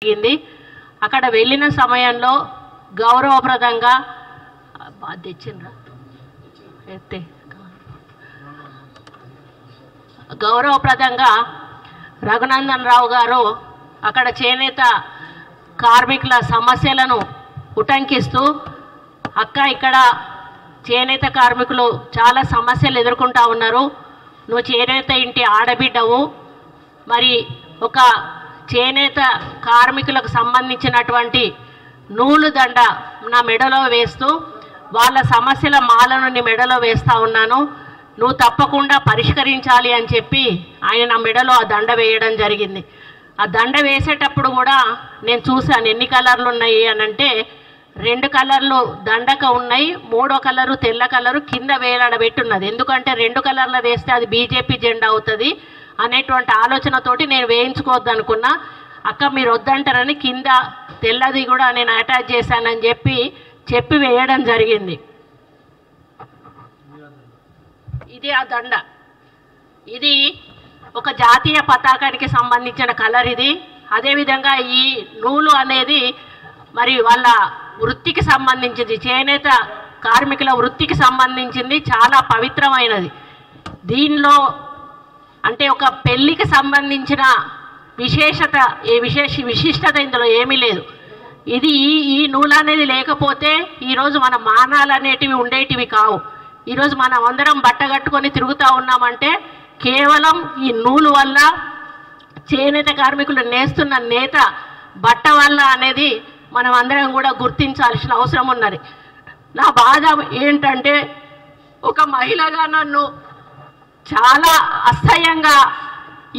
జరిగింది. అక్కడ వెళ్ళిన సమయంలో గౌరవప్రదంగా రఘునందన్ రావు గారు అక్కడ చేనేత కార్మికుల సమస్యలను ఉటంకిస్తూ, అక్క ఇక్కడ చేనేత కార్మికులు చాలా సమస్యలు ఎదుర్కొంటా ఉన్నారు, నువ్వు చేనేత ఇంటి ఆడబిడ్డవు, మరి ఒక చేనేత కార్మికులకు సంబంధించినటువంటి నూలు దండ నా మెడలో వేస్తూ వాళ్ళ సమస్యల మాలను నీ మెడలో వేస్తూ ఉన్నాను, నువ్వు తప్పకుండా పరిష్కరించాలి అని చెప్పి ఆయన నా మెడలో ఆ దండ వేయడం జరిగింది. ఆ దండ వేసేటప్పుడు కూడా నేను చూశాను ఎన్ని కలర్లు ఉన్నాయి అని అంటే 2 కలర్లు దండక ఉన్నాయి, 3వ కలరు తెల్ల కలరు కింద వేలాడబెట్టున్నది. ఎందుకంటే 2 కలర్లు వేస్తే అది బీజేపీ జెండా అవుతుంది అనేటువంటి ఆలోచనతోటి నేను వేయించుకోవద్దు అనుకున్నా. అక్క మీరు వద్దంటారని కింద తెల్లది కూడా నేను అటాచ్ చేశానని చెప్పి వేయడం జరిగింది. ఇది ఆ దండ, ఇది ఒక జాతీయ పతాకానికి సంబంధించిన కలర్ ఇది. అదేవిధంగా ఈ నూలు అనేది మరి వాళ్ళ వృత్తికి సంబంధించింది, చేనేత కార్మికుల వృత్తికి సంబంధించింది, చాలా పవిత్రమైనది. దీనిలో అంటే ఒక పెళ్ళికి సంబంధించిన విశిష్టత ఇందులో ఏమీ లేదు. ఇది ఈ నూలు అనేది లేకపోతే ఈరోజు మన మానాలు అనేటివి ఉండేటివి కావు. ఈరోజు మనం అందరం బట్ట కట్టుకొని తిరుగుతూ ఉన్నామంటే కేవలం ఈ నూలు వల్ల, చేనేత కార్మికులు నేస్తున్న నేత బట్ట వల్ల అనేది మనం అందరం కూడా గుర్తించాల్సిన అవసరం ఉన్నది. నా బాధ ఏంటంటే ఒక మహిళగా నన్ను చాలా అసహ్యంగా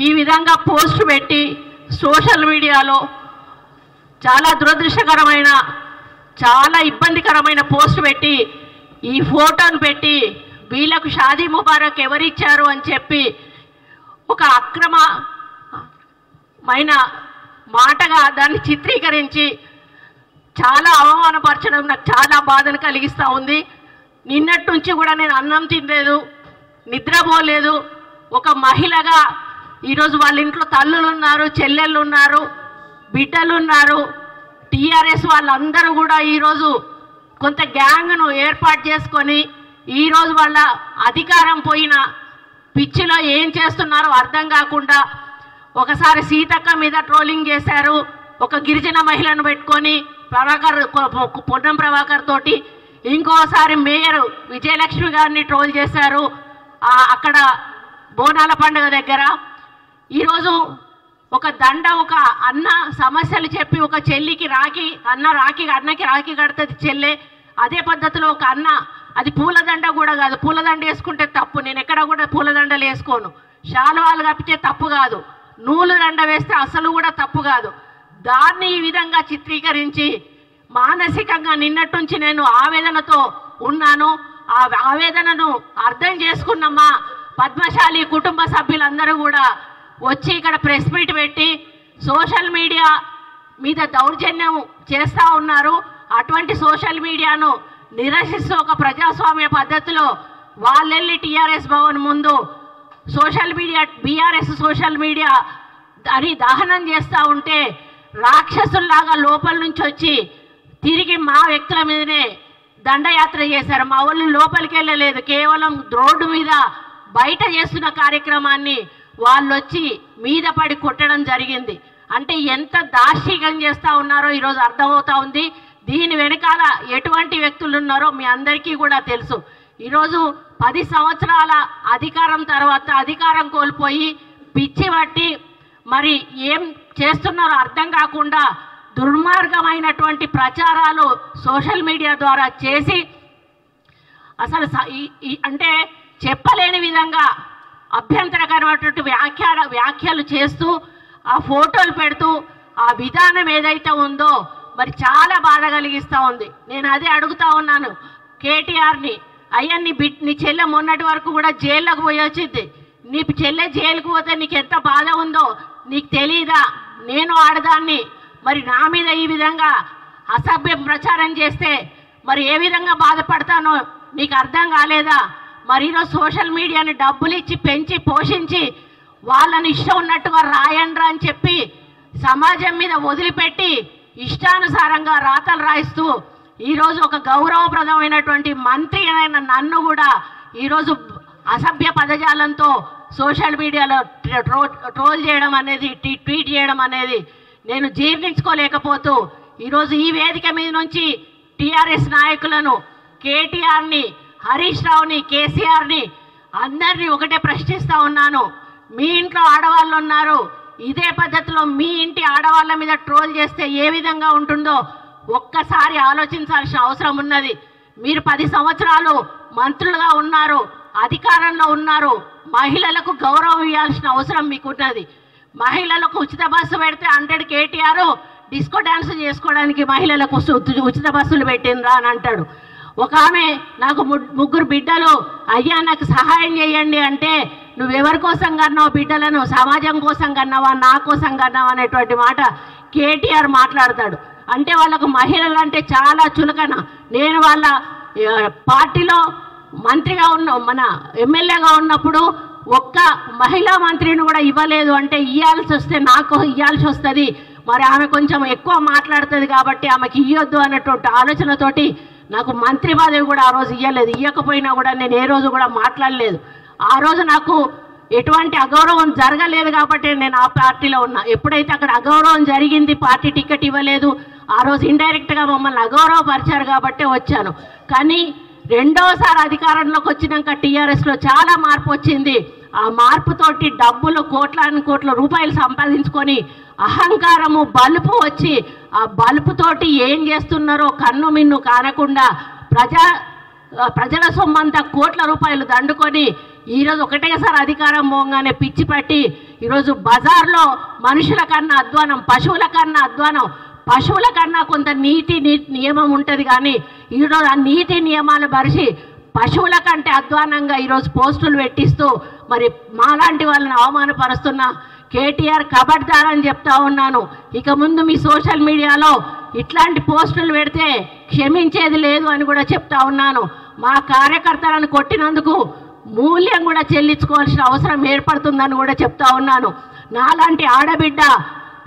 ఈ విధంగా పోస్ట్ పెట్టి సోషల్ మీడియాలో చాలా దురదృష్టకరమైన, చాలా ఇబ్బందికరమైన పోస్ట్ పెట్టి ఈ ఫోటోను పెట్టి వీళ్ళకు షాదీ ముబారక్ ఎవరిచ్చారు అని చెప్పి ఒక అక్రమమైన మాటగా దాన్ని చిత్రీకరించి చాలా అవమానపరచడం నాకు చాలా బాధను కలిగిస్తూ ఉంది. నిన్నటి నుంచి కూడా నేను అన్నం తినలేదు, నిద్రపోలేదు. ఒక మహిళగా ఈరోజు వాళ్ళ ఇంట్లో తల్లులు ఉన్నారు, చెల్లెళ్ళు ఉన్నారు, బిడ్డలు ఉన్నారు. టీఆర్ఎస్ వాళ్ళందరూ కూడా ఈరోజు కొంత గ్యాంగ్ను ఏర్పాటు చేసుకొని ఈరోజు వాళ్ళ అధికారం పోయిన పిచ్చిలో ఏం చేస్తున్నారో అర్థం కాకుండా ఒకసారి సీతక్క మీద ట్రోలింగ్ చేశారు, ఒక గిరిజన మహిళను పెట్టుకొని పొన్నం ప్రభాకర్ తోటి, ఇంకోసారి మేయర్ విజయలక్ష్మి గారిని ట్రోల్ చేశారు అక్కడ బోనాల పండుగ దగ్గర. ఈరోజు ఒక దండ, ఒక అన్న సమస్యలు చెప్పి ఒక చెల్లికి అన్నకి రాఖీ కడుతుంది చెల్లె, అదే పద్ధతిలో ఒక అన్న, అది పూలదండ కూడా కాదు, పూలదండ వేసుకుంటే తప్పు, నేను ఎక్కడ కూడా పూలదండలు వేసుకోను, శాలువాలు కప్పితే తప్పు కాదు, నూలు దండ వేస్తే అసలు కూడా తప్పు కాదు. దాన్ని ఈ విధంగా చిత్రీకరించి మానసికంగా నిన్నటి నుంచి నేను ఆవేదనతో ఉన్నాను. ఆ ఆవేదనను అర్థం చేసుకున్నమ్మా పద్మశాలి కుటుంబ సభ్యులందరూ కూడా వచ్చి ఇక్కడ ప్రెస్ మీట్ పెట్టి సోషల్ మీడియా మీద దౌర్జన్యం చేస్తూ ఉన్నారు. అటువంటి సోషల్ మీడియాను నిరసిస్తూ ఒక ప్రజాస్వామ్య పద్ధతిలో వాళ్ళెళ్ళి టీఆర్ఎస్ భవన్ ముందు బీఆర్ఎస్ సోషల్ మీడియా అని దహనం చేస్తూ ఉంటే రాక్షసుల్లాగా లోపల నుంచి వచ్చి తిరిగి మా వ్యక్తుల మీదనే దండయాత్ర చేశారు. మా వాళ్ళు లోపలికి వెళ్ళలేదు, కేవలం రోడ్డు మీద బయట చేస్తున్న కార్యక్రమాన్ని వాళ్ళు వచ్చి మీద పడి కొట్టడం జరిగింది. అంటే ఎంత దార్శికం చేస్తూ ఉన్నారో ఈరోజు అర్థమవుతా ఉంది. దీని వెనకాల ఎటువంటి వ్యక్తులు ఉన్నారో మీ అందరికీ కూడా తెలుసు. ఈరోజు 10 సంవత్సరాల అధికారం తర్వాత అధికారం కోల్పోయి పిచ్చి పట్టి మరి ఏం చేస్తున్నారో అర్థం కాకుండా దుర్మార్గమైనటువంటి ప్రచారాలు సోషల్ మీడియా ద్వారా చేసి అసలు అంటే చెప్పలేని విధంగా అభ్యంతరకరమైనటువంటి వ్యాఖ్యలు చేస్తూ ఆ ఫోటోలు పెడుతూ ఆ విధానం ఏదైతే ఉందో మరి చాలా బాధ కలిగిస్తూ ఉంది. నేను అదే అడుగుతా ఉన్నాను కేటీఆర్ని, అయ్యా నీ చెల్లె మొన్నటి వరకు కూడా జైల్లోకి పోయి వచ్చింది, నీ చెల్లె జైలుకు పోతే నీకు ఎంత బాధ ఉందో నీకు తెలీదా? నేను ఆడదాన్ని, మరి నా మీద ఈ విధంగా అసభ్యం ప్రచారం చేస్తే మరి ఏ విధంగా బాధపడతానో నీకు అర్థం కాలేదా? మరి ఈరోజు సోషల్ మీడియాని డబ్బులు ఇచ్చి పెంచి పోషించి వాళ్ళని ఇష్టం ఉన్నట్టుగా రాయండ్రా అని చెప్పి సమాజం మీద వదిలిపెట్టి ఇష్టానుసారంగా రాతలు రాయిస్తూ ఈరోజు ఒక గౌరవప్రదమైనటువంటి మంత్రి అయిన నన్ను కూడా ఈరోజు అసభ్య పదజాలంతో సోషల్ మీడియాలో ట్రోల్ చేయడం అనేది, ట్వీట్ చేయడం అనేది నేను జీర్ణించుకోలేకపోతూ ఈరోజు ఈ వేదిక మీద నుంచి టీఆర్ఎస్ నాయకులను, కేటీఆర్ని, హరీష్ రావుని, కేసీఆర్ని అందరినీ ఒకటే ప్రశ్నిస్తూ ఉన్నాను. మీ ఇంట్లో ఆడవాళ్ళు ఉన్నారు, ఇదే పద్ధతిలో మీ ఇంటి ఆడవాళ్ళ మీద ట్రోల్ చేస్తే ఏ విధంగా ఉంటుందో ఒక్కసారి ఆలోచించాల్సిన అవసరం ఉన్నది. మీరు 10 సంవత్సరాలు మంత్రులుగా ఉన్నారు, అధికారంలో ఉన్నారు, మహిళలకు గౌరవం ఇవ్వాల్సిన అవసరం మీకున్నది. మహిళలకు ఉచిత బస్సు పెడితే 100 కేటీఆర్ డిస్కో డ్యాన్స్ చేసుకోవడానికి మహిళలకు ఉచిత బస్సులు పెట్టిండ్రా అని అంటాడు. ఒక ఆమె నాకు 3 బిడ్డలు, అయ్యా నాకు సహాయం చేయండి అంటే నువ్వెవరి కోసం కన్నావు బిడ్డలను, సమాజం కోసం కన్నావా, నా కోసం కన్నావా అనేటువంటి మాట కేటీఆర్ మాట్లాడతాడు. అంటే వాళ్ళకు మహిళలు అంటే చాలా చులకన. నేను వాళ్ళ పార్టీలో మంత్రిగా మన ఎమ్మెల్యేగా ఉన్నప్పుడు ఒక్క మహిళా మంత్రిని కూడా ఇవ్వలేదు. అంటే ఇవ్వాల్సి వస్తే నాకు ఇవ్వాల్సి వస్తుంది, మరి ఆమె కొంచెం ఎక్కువ మాట్లాడుతుంది కాబట్టి ఆమెకి ఇవ్వద్దు అన్నటువంటి ఆలోచనతోటి నాకు మంత్రి పదవి కూడా ఆ రోజు ఇవ్వలేదు. ఇవ్వకపోయినా కూడా నేను ఏ రోజు కూడా మాట్లాడలేదు. ఆ రోజు నాకు ఎటువంటి అగౌరవం జరగలేదు కాబట్టి నేను ఆ పార్టీలో ఉన్నా. ఎప్పుడైతే అక్కడ అగౌరవం జరిగింది, పార్టీ టికెట్ ఇవ్వలేదు, ఆ రోజు ఇండైరెక్ట్గా మమ్మల్ని అగౌరవపరిచారు కాబట్టి వచ్చాను. కానీ రెండోసారి అధికారంలోకి వచ్చినాక టీఆర్ఎస్లో చాలా మార్పు వచ్చింది. ఆ మార్పుతోటి డబ్బులు కోట్ల రూపాయలు సంపాదించుకొని అహంకారము, బలుపు వచ్చి ఆ బలుపుతోటి ఏం చేస్తున్నారో కన్ను మిన్ను కానకుండా ప్రజల సొమ్మంతా కోట్ల రూపాయలు దండుకొని ఈరోజు ఒకటేసారి అధికారం పోగానే పిచ్చి పట్టి ఈరోజు బజార్లో మనుషుల కన్నా అధ్వానం, పశువుల కన్నా అధ్వానం. పశువుల కన్నా కొంత నీతి నియమం ఉంటుంది, కానీ ఈరోజు ఆ నీతి నియమాలు పరిచి పశువుల కంటే అధ్వానంగా ఈరోజు పోస్టులు పెట్టిస్తూ మరి మాలాంటి వాళ్ళని అవమానపరుస్తున్న కేటీఆర్ ఖబర్దార్ అని చెప్తా ఉన్నాను. ఇక ముందు మీ సోషల్ మీడియాలో ఇట్లాంటి పోస్టులు పెడితే క్షమించేది లేదు అని కూడా చెప్తా ఉన్నాను. మా కార్యకర్తలను కొట్టినందుకు మూల్యం కూడా చెల్లించుకోవాల్సిన అవసరం ఏర్పడుతుందని కూడా చెప్తా ఉన్నాను. నాలాంటి ఆడబిడ్డ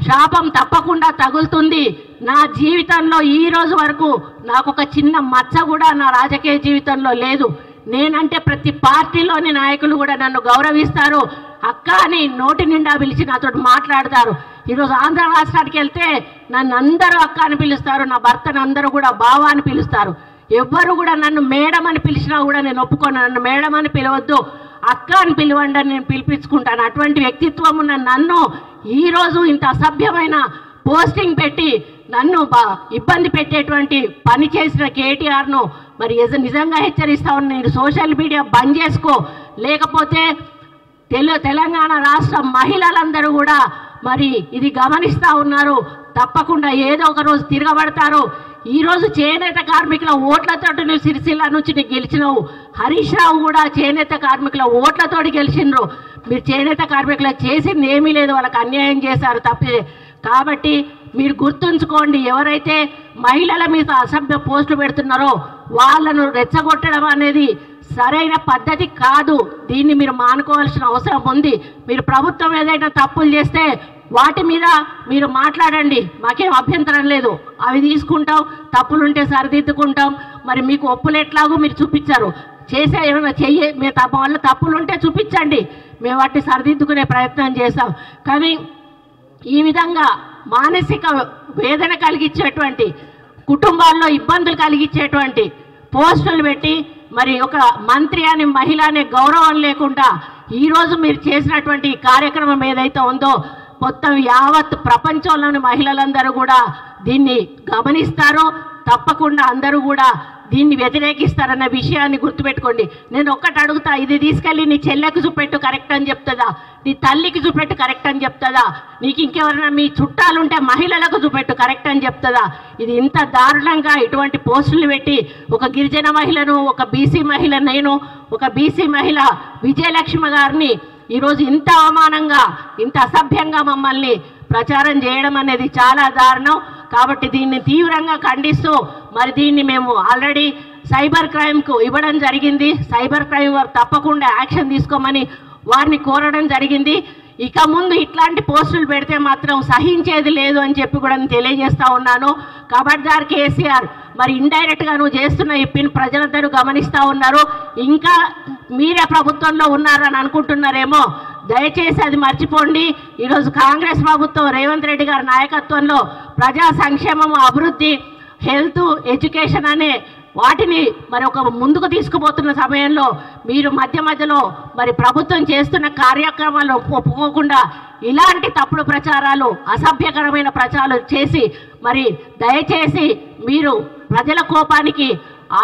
శాపం తప్పకుండా తగులుతుంది. నా జీవితంలో ఈ రోజు వరకు నాకు ఒక చిన్న మచ్చ కూడా నా రాజకీయ జీవితంలో లేదు. నేనంటే ప్రతి పార్టీలోని నాయకులు కూడా నన్ను గౌరవిస్తారు. అక్క అని నోటి నిండా పిలిచి నాతో మాట్లాడతారు. ఈరోజు ఆంధ్ర రాష్ట్రానికి వెళ్తే నన్ను అందరూ అక్క అని పిలుస్తారు, నా భర్తను అందరూ కూడా బావ అని పిలుస్తారు. ఎవ్వరు కూడా నన్ను మేడం అని పిలిచినా కూడా నేను ఒప్పుకోను. నన్ను మేడం అని పిలవద్దు, అక్క అని పిలవండి అని నేను పిలిపించుకుంటాను. అటువంటి వ్యక్తిత్వం ఉన్న నన్ను ఈరోజు ఇంత అసభ్యమైన పోస్టింగ్ పెట్టి నన్ను ఇబ్బంది పెట్టేటువంటి పని చేసిన కేటీఆర్ను మరి నిజంగా హెచ్చరిస్తా ఉన్నా. నేను సోషల్ మీడియా బంద్ చేసుకో, లేకపోతే తెలంగాణ రాష్ట్ర మహిళలందరూ కూడా మరి ఇది గమనిస్తూ ఉన్నారు. తప్పకుండా ఏదో ఒక రోజు తిరగబడతారు. ఈరోజు చేనేత కార్మికుల ఓట్లతో నువ్వు సిరిసిల్ల నుంచి నీకు గెలిచినావు. హరీష్ రావు కూడా చేనేత కార్మికుల ఓట్లతోటి గెలిచినారు. మీరు చేనేత కార్మికులకు చేసింది ఏమీ లేదు, వాళ్ళకి అన్యాయం చేశారు తప్పే. కాబట్టి మీరు గుర్తుంచుకోండి, ఎవరైతే మహిళల మీద అసభ్య పోస్టులు పెడుతున్నారో వాళ్ళను రెచ్చగొట్టడం అనేది సరైన పద్ధతి కాదు. దీన్ని మీరు మానుకోవాల్సిన అవసరం ఉంది. మీరు ప్రభుత్వం ఏదైనా తప్పులు చేస్తే వాటి మీద మీరు మాట్లాడండి, మాకేం అభ్యంతరం లేదు. అవి తీసుకుంటాం, తప్పులుంటే సరిదిద్దుకుంటాం. మరి మీకు ఒప్పులు ఎట్లాగో మీరు చూపించారు, చేసే ఏమైనా మీ వల్ల తప్పులుంటే చూపించండి, మేము వాటిని సరిదిద్దుకునే ప్రయత్నం చేస్తాం. కానీ ఈ విధంగా మానసిక వేదన కలిగించేటువంటి, కుటుంబాల్లో ఇబ్బందులు కలిగించేటువంటి పోస్టులు పెట్టి మరి ఒక మంత్రి అని, మహిళ అనే గౌరవం లేకుండా ఈరోజు మీరు చేసినటువంటి కార్యక్రమం ఏదైతే ఉందో మొత్తం యావత్ ప్రపంచంలోని మహిళలందరూ కూడా దీన్ని గమనిస్తారు. తప్పకుండా అందరూ కూడా దీన్ని వ్యతిరేకిస్తారన్న విషయాన్ని గుర్తుపెట్టుకోండి. నేను ఒక్కటి అడుగుతా, ఇది తీసుకెళ్ళి నీ చెల్లెకు చూపెట్టు కరెక్ట్ అని చెప్తుందా, నీ తల్లికి చూపెట్టు కరెక్ట్ అని చెప్తుందా, నీకు ఇంకెవరైనా మీ చుట్టాలుంటే మహిళలకు చూపెట్టు కరెక్ట్ అని చెప్తుందా? ఇది ఇంత దారుణంగా ఇటువంటి పోస్టులు పెట్టి ఒక గిరిజన మహిళను, ఒక బీసీ మహిళ, నేను ఒక బీసీ మహిళ విజయలక్ష్మి గారిని ఈరోజు ఇంత అవమానంగా, ఇంత అసభ్యంగా మమ్మల్ని ప్రచారం చేయడం అనేది చాలా దారుణం. కాబట్టి దీన్ని తీవ్రంగా ఖండిస్తూ మరి దీన్ని మేము ఆల్రెడీ సైబర్ క్రైమ్కు ఇవ్వడం జరిగింది. సైబర్ క్రైమ్ వారు తప్పకుండా యాక్షన్ తీసుకోమని వారిని కోరడం జరిగింది. ఇక ముందు ఇట్లాంటి పోస్టులు పెడితే మాత్రం సహించేది లేదు అని చెప్పి కూడా నేను తెలియజేస్తా ఉన్నాను. ఖబర్దార్ కేసీఆర్, మరి ఇండైరెక్ట్గా నువ్వు చేస్తున్న ఈ పిన్ ప్రజలందరూ గమనిస్తూ ఉన్నారు. ఇంకా మీరే ప్రభుత్వంలో ఉన్నారని అనుకుంటున్నారేమో, దయచేసి అది మర్చిపోండి. ఈరోజు కాంగ్రెస్ ప్రభుత్వం రేవంత్ రెడ్డి గారి నాయకత్వంలో ప్రజా సంక్షేమం, అభివృద్ధి, హెల్త్, ఎడ్యుకేషన్ అనే వాటిని మరి ఒక ముందుకు తీసుకుపోతున్న సమయంలో మీరు మధ్యలో మరి ప్రభుత్వం చేస్తున్న కార్యక్రమాలు ఒప్పుకోకుండా ఇలాంటి తప్పుడు ప్రచారాలు, అసభ్యకరమైన ప్రచారాలు చేసి మరి దయచేసి మీరు ప్రజల కోపానికి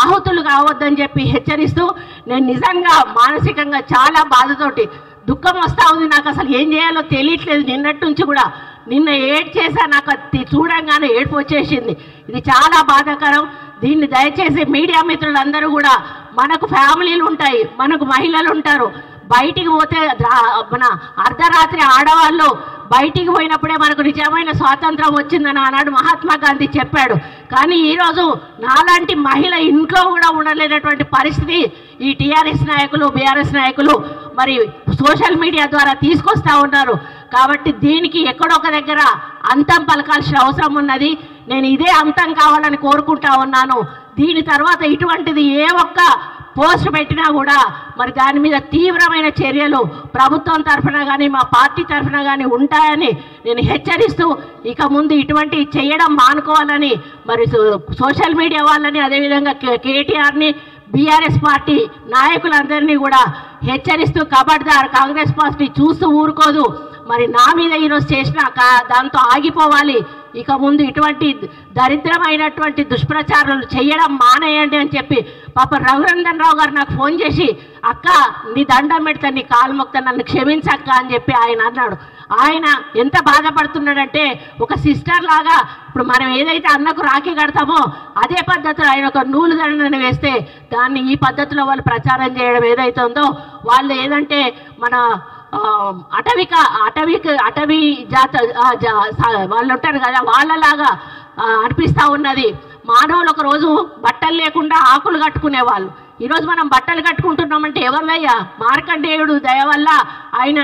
ఆహుతులు కావద్దని చెప్పి హెచ్చరిస్తూ, నేను నిజంగా మానసికంగా చాలా బాధతోటి దుఃఖం వస్తూ ఉంది. నాకు అసలు ఏం చేయాలో తెలియట్లేదు. నిన్నటి నుంచి కూడా నిన్న ఏడ్ చేశా, నాకు అది చూడంగానే ఏడుపు వచ్చేసింది. ఇది చాలా బాధాకరం. దీన్ని దయచేసి మీడియా మిత్రులందరూ కూడా, మనకు ఫ్యామిలీలు ఉంటాయి, మనకు మహిళలు ఉంటారు. బయటికి పోతే మన అర్ధరాత్రి ఆడవాళ్ళు బయటికి పోయినప్పుడే మనకు నిజమైన స్వాతంత్రం వచ్చిందని ఆనాడు మహాత్మా గాంధీ చెప్పాడు. కానీ ఈరోజు నాలాంటి మహిళ ఇంట్లో కూడా ఉండలేనటువంటి పరిస్థితి ఈ టీఆర్ఎస్ నాయకులు, బీఆర్ఎస్ నాయకులు మరి సోషల్ మీడియా ద్వారా తీసుకొస్తా ఉన్నారు. కాబట్టి దీనికి ఎక్కడొక దగ్గర అంతం పలకాల్సిన అవసరం ఉన్నది. నేను ఇదే అంతం కావాలని కోరుకుంటా ఉన్నాను. దీని తర్వాత ఇటువంటిది ఏ ఒక్క పోస్ట్ పెట్టినా కూడా మరి దాని మీద తీవ్రమైన చర్యలు ప్రభుత్వం తరఫున కానీ మా పార్టీ తరఫున కానీ ఉంటాయని నేను హెచ్చరిస్తూ, ఇక ముందు ఇటువంటి చేయడం మానుకోవాలని మరి సోషల్ మీడియా వాళ్ళని, అదేవిధంగా కేటీఆర్ని, బీఆర్ఎస్ పార్టీ నాయకులందరినీ కూడా హెచ్చరిస్తూ, ఖబర్దార్, కాంగ్రెస్ పార్టీ చూస్తూ ఊరుకోదు. మరి నా మీద ఈరోజు చేసిన దాంతో ఆగిపోవాలి. ఇక ముందు ఇటువంటి దరిద్రమైనటువంటి దుష్ప్రచారాలు చేయడం మానేయండి అని చెప్పి పాప రఘునందన్ రావు గారు నాకు ఫోన్ చేసి, అక్క నీ దండం పెడతా, నీ కాలు మొక్తా, నన్ను క్షమించక్క అని చెప్పి ఆయన అన్నాడు. ఆయన ఎంత బాధపడుతున్నాడంటే, ఒక సిస్టర్ లాగా ఇప్పుడు మనం ఏదైతే అన్నకు రాఖీ కడతామో అదే పద్ధతిలో ఆయన ఒక నూలు దండని వేస్తే దాన్ని ఈ పద్ధతిలో వాళ్ళు ప్రచారం చేయడం ఏదైతే ఉందో, వాళ్ళు ఏదంటే మన అటవీ జాత వాళ్ళు ఉంటారు కదా, వాళ్ళలాగా అనిపిస్తూ ఉన్నది. మానవులు ఒక రోజు బట్టలు లేకుండా ఆకులు కట్టుకునేవాళ్ళు. ఈరోజు మనం బట్టలు కట్టుకుంటున్నామంటే ఎవరిదయ్యా? మార్కండేయుడు దయ వల్ల ఆయన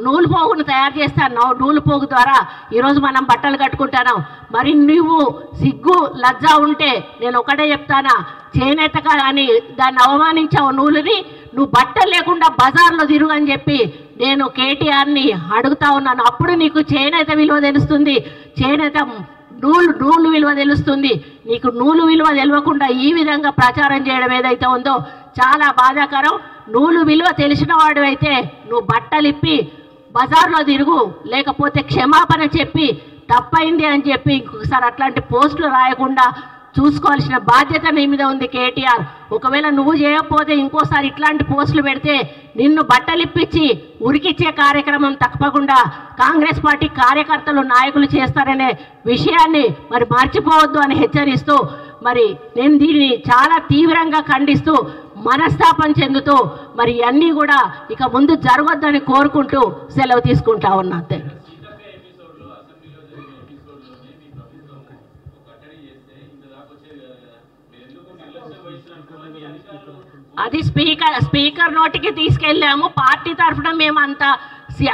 నూలు పోగును తయారు చేస్తాను. నూలు పోగు ద్వారా ఈరోజు మనం బట్టలు కట్టుకుంటున్నాం. మరి నువ్వు సిగ్గు లజ్జ ఉంటే నేను ఒకటే చెప్తానా, చేనేత అని దాన్ని అవమానించావు నూలుని, నువ్వు బట్టలు లేకుండా బజార్లో తిరుగు అని చెప్పి నేను కేటీఆర్ని అడుగుతా ఉన్నాను. అప్పుడు నీకు చేనేత విలువ తెలుస్తుంది, చేనేత నూలు విలువ తెలుస్తుంది. నీకు నూలు విలువ తెలియకుండా ఈ విధంగా ప్రచారం చేయడం ఏదైతే ఉందో చాలా బాధాకరం. నూలు విలువ తెలిసిన వాడు అయితే నువ్వు బట్టలు ఇప్పి బజార్లో తిరుగు, లేకపోతే క్షమాపణ చెప్పి తప్పైంది అని చెప్పి ఇంకొకసారి అట్లాంటి పోస్టులు రాయకుండా చూసుకోవాల్సిన బాధ్యత నీ మీద ఉంది కేటీఆర్. ఒకవేళ నువ్వు చేయకపోతే ఇంకోసారి ఇట్లాంటి పోస్టులు పెడితే నిన్ను బట్టలిప్పించి ఉరికిచ్చే కార్యక్రమం తప్పకుండా కాంగ్రెస్ పార్టీ కార్యకర్తలు, నాయకులు చేస్తారనే విషయాన్ని మరి మర్చిపోవద్దు అని హెచ్చరిస్తూ, మరి నేను దీన్ని చాలా తీవ్రంగా ఖండిస్తూ, మనస్తాపం చెందుతూ మరి అన్నీ కూడా ఇక ముందు జరగొద్దని కోరుకుంటూ సెలవు తీసుకుంటా ఉన్నా. అది స్పీకర్ నోటికి తీసుకెళ్ళాము. పార్టీ తరఫున మేము అంత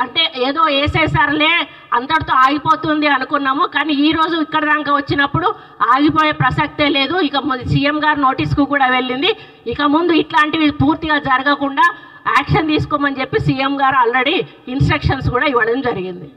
అంటే ఏదో వేసేసారులే అంతటితో ఆగిపోతుంది అనుకున్నాము. కానీ ఈరోజు ఇక్కడ దాకా వచ్చినప్పుడు ఆగిపోయే ప్రసక్తే లేదు. ఇక సీఎం గారు నోటీస్కు కూడా వెళ్ళింది. ఇక ముందు ఇట్లాంటివి పూర్తిగా జరగకుండా యాక్షన్ తీసుకోమని చెప్పి సీఎం గారు ఆల్రెడీ ఇన్స్ట్రక్షన్స్ కూడా ఇవ్వడం జరిగింది.